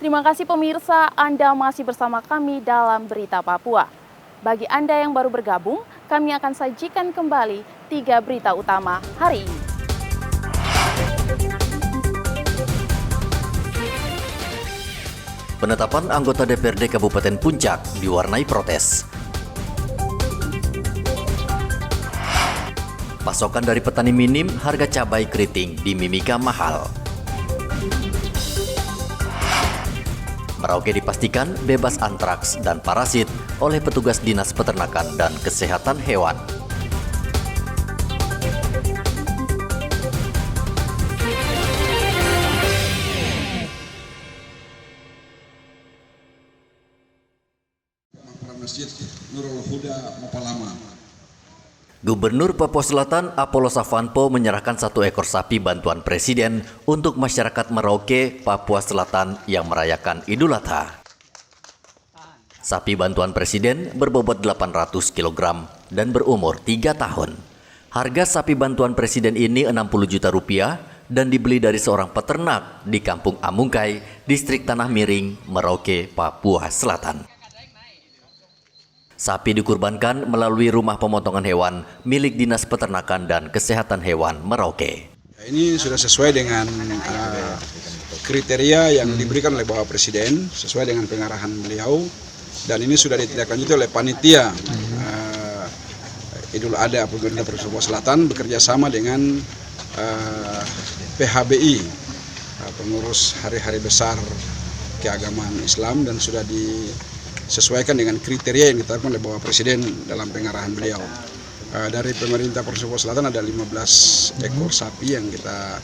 Terima kasih pemirsa, Anda masih bersama kami dalam Berita Papua. Bagi Anda yang baru bergabung, kami akan sajikan kembali 3 berita utama hari ini. Penetapan anggota DPRD Kabupaten Puncak diwarnai protes. Pasokan dari petani minim, harga cabai keriting di Mimika mahal. Merauke dipastikan bebas antraks dan parasit oleh petugas Dinas Peternakan dan Kesehatan Hewan. Masjid Nurul Huda Mopalama. Gubernur Papua Selatan Apollo Savanpo menyerahkan 1 ekor sapi bantuan Presiden untuk masyarakat Merauke, Papua Selatan yang merayakan Idul Adha. Sapi bantuan Presiden berbobot 800 kg dan berumur 3 tahun. Harga sapi bantuan Presiden ini 60 juta rupiah dan dibeli dari seorang peternak di Kampung Amungkai, Distrik Tanah Miring, Merauke, Papua Selatan. Sapi dikurbankan melalui rumah pemotongan hewan milik Dinas Peternakan dan Kesehatan Hewan Merauke. Ini sudah sesuai dengan kriteria yang diberikan oleh Bapak Presiden, sesuai dengan pengarahan beliau, dan ini sudah ditindaklanjuti oleh panitia Idul Adha Pemerintah Provinsi Papua Selatan bekerja sama dengan PHBI, pengurus hari-hari besar keagamaan Islam, dan sudah disesuaikan dengan kriteria yang ditetapkan oleh Bapak Presiden dalam pengarahan beliau. Dari pemerintah Provinsi Papua Selatan ada 15 ekor sapi yang kita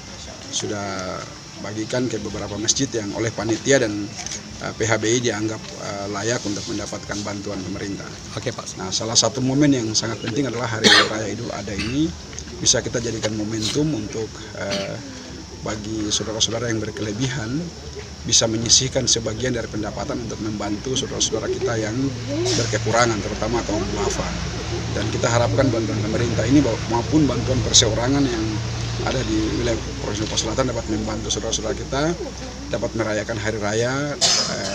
sudah bagikan ke beberapa masjid yang oleh panitia dan PHBI dianggap layak untuk mendapatkan bantuan pemerintah. Oke Pak. Nah, salah satu momen yang sangat penting adalah Hari Raya Idul Adha ini bisa kita jadikan momentum untuk bagi saudara-saudara yang berkelebihan bisa menyisihkan sebagian dari pendapatan untuk membantu saudara-saudara kita yang berkekurangan, terutama kaum duafa. Dan kita harapkan bantuan pemerintah ini maupun bantuan perseorangan yang ada di wilayah Provinsi Papua Selatan dapat membantu saudara-saudara kita dapat merayakan Hari Raya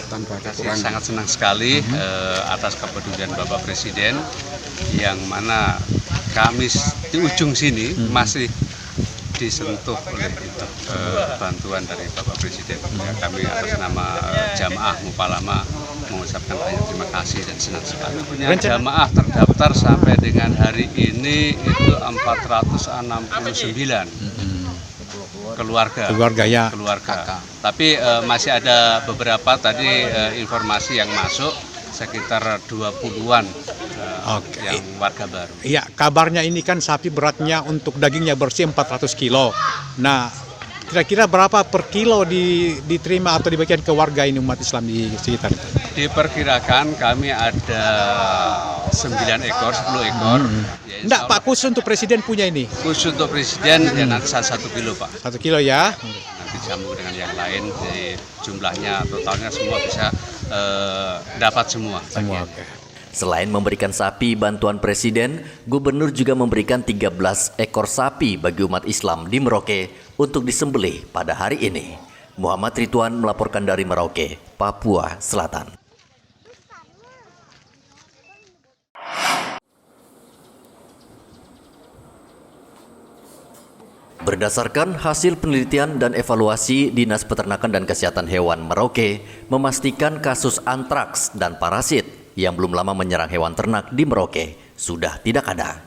tanpa kekurangan. Sangat senang sekali atas kepedulian Bapak Presiden, yang mana kami di ujung sini masih disentuh oleh itu bantuan dari Bapak Presiden. Kami atas nama Jamaah Mopalama mengucapkan banyak terima kasih dan senang sekali. Jamaah terdaftar sampai dengan hari ini itu 469 keluarga ya. Tapi masih ada beberapa tadi informasi yang masuk sekitar 20-an yang warga baru. Iya, kabarnya ini kan sapi beratnya untuk dagingnya bersih 400 kilo. Nah, kira-kira berapa per kilo diterima atau dibagikan ke warga ini umat Islam di sekitar? Diperkirakan kami ada 9 ekor, 10 ekor. Ya, enggak Pak, khusus untuk Presiden punya ini? Khusus untuk Presiden ya nanti 1 kilo Pak. 1 kilo ya? Nanti disambung dengan yang lain, jadi jumlahnya totalnya semua bisa dapat semua. Okay. Selain memberikan sapi bantuan Presiden, Gubernur juga memberikan 13 ekor sapi bagi umat Islam di Merauke untuk disembelih pada hari ini. Muhammad Ridwan melaporkan dari Merauke, Papua Selatan. Berdasarkan hasil penelitian dan evaluasi Dinas Peternakan dan Kesehatan Hewan Merauke memastikan kasus antraks dan parasit yang belum lama menyerang hewan ternak di Merauke sudah tidak ada.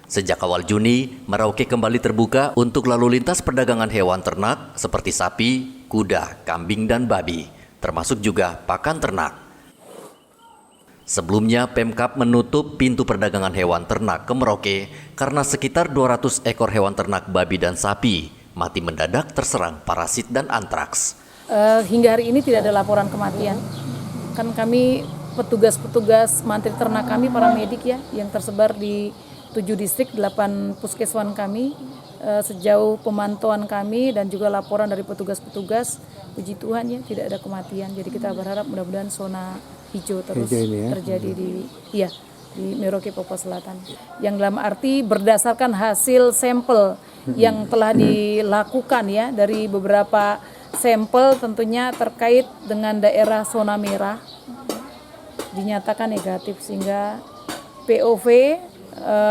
Sejak awal Juni, Merauke kembali terbuka untuk lalu lintas perdagangan hewan ternak seperti sapi, kuda, kambing, dan babi, termasuk juga pakan ternak. Sebelumnya, Pemkab menutup pintu perdagangan hewan ternak ke Merauke karena sekitar 200 ekor hewan ternak babi dan sapi mati mendadak terserang parasit dan antraks. Hingga hari ini tidak ada laporan kematian. Kan kami petugas-petugas mantri ternak kami, para medik ya, yang tersebar di 7 distrik, 8 puskeswan kami. Sejauh pemantauan kami dan juga laporan dari petugas-petugas, puji Tuhan ya tidak ada kematian. Jadi kita berharap mudah-mudahan zona hijau terus terjadi di Merauke, Papua Selatan. Yang dalam arti berdasarkan hasil sampel yang telah dilakukan ya dari beberapa sampel tentunya terkait dengan daerah zona merah dinyatakan negatif, sehingga POV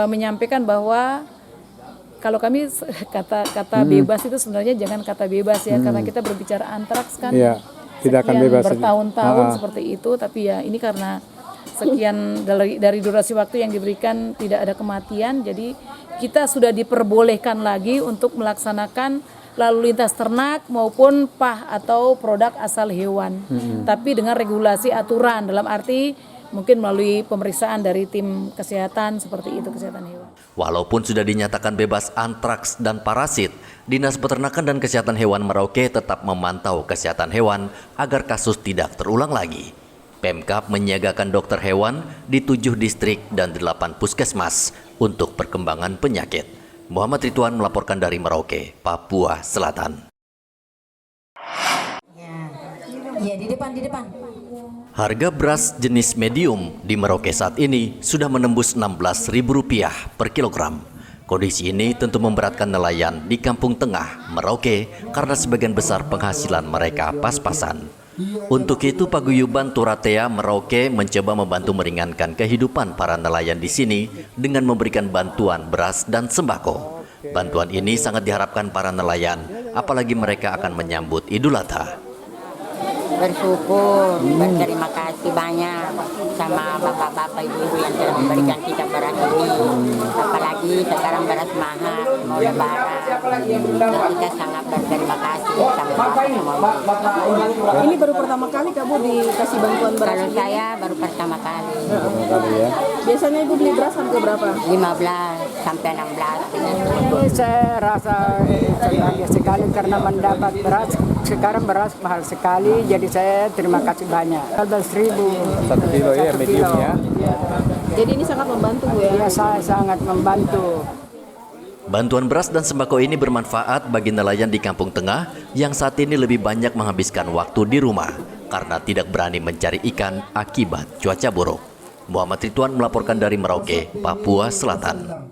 menyampaikan bahwa kalau kami kata bebas itu sebenarnya jangan kata bebas ya, karena kita berbicara antraks kan tidak akan sekian bebas bertahun-tahun seperti itu, tapi ya ini karena sekian dari durasi waktu yang diberikan tidak ada kematian, jadi kita sudah diperbolehkan lagi untuk melaksanakan lalu lintas ternak maupun PAH atau produk asal hewan, tapi dengan regulasi aturan, dalam arti mungkin melalui pemeriksaan dari tim kesehatan seperti itu, kesehatan hewan. Walaupun sudah dinyatakan bebas antraks dan parasit, Dinas Peternakan dan Kesehatan Hewan Merauke tetap memantau kesehatan hewan agar kasus tidak terulang lagi. Pemkab menyiagakan dokter hewan di 7 distrik dan 8 puskesmas untuk perkembangan penyakit. Muhammad Ridwan melaporkan dari Merauke, Papua Selatan. Ya, di depan. Harga beras jenis medium di Merauke saat ini sudah menembus Rp16.000 per kilogram. Kondisi ini tentu memberatkan nelayan di Kampung Tengah, Merauke, karena sebagian besar penghasilan mereka pas-pasan. Untuk itu, Paguyuban Turatea Merauke mencoba membantu meringankan kehidupan para nelayan di sini dengan memberikan bantuan beras dan sembako. Bantuan ini sangat diharapkan para nelayan, apalagi mereka akan menyambut Idul Adha. Bersyukur, berterima kasih banyak sama bapak-bapak ibu-ibu yang telah memberikan kita beras ini. Apalagi sekarang beras mahal, mau lebaran. Kita sangat berterima kasih sama bapak semua. Ini baru pertama kali kamu dikasih bantuan beras? Kalau saya baru pertama kali. Biasanya ibu beli beras harga berapa? 15 sampai 16. Saya rasa senang sekali karena mendapat beras. Sekarang beras mahal sekali, jadi saya terima kasih banyak. 12.000 1 kilo ya, medium ya. Jadi ini sangat membantu Bu ya? Ya, saya sangat membantu. Bantuan beras dan sembako ini bermanfaat bagi nelayan di Kampung Tengah yang saat ini lebih banyak menghabiskan waktu di rumah karena tidak berani mencari ikan akibat cuaca buruk. Muhammad Ridwan melaporkan dari Merauke, Papua Selatan.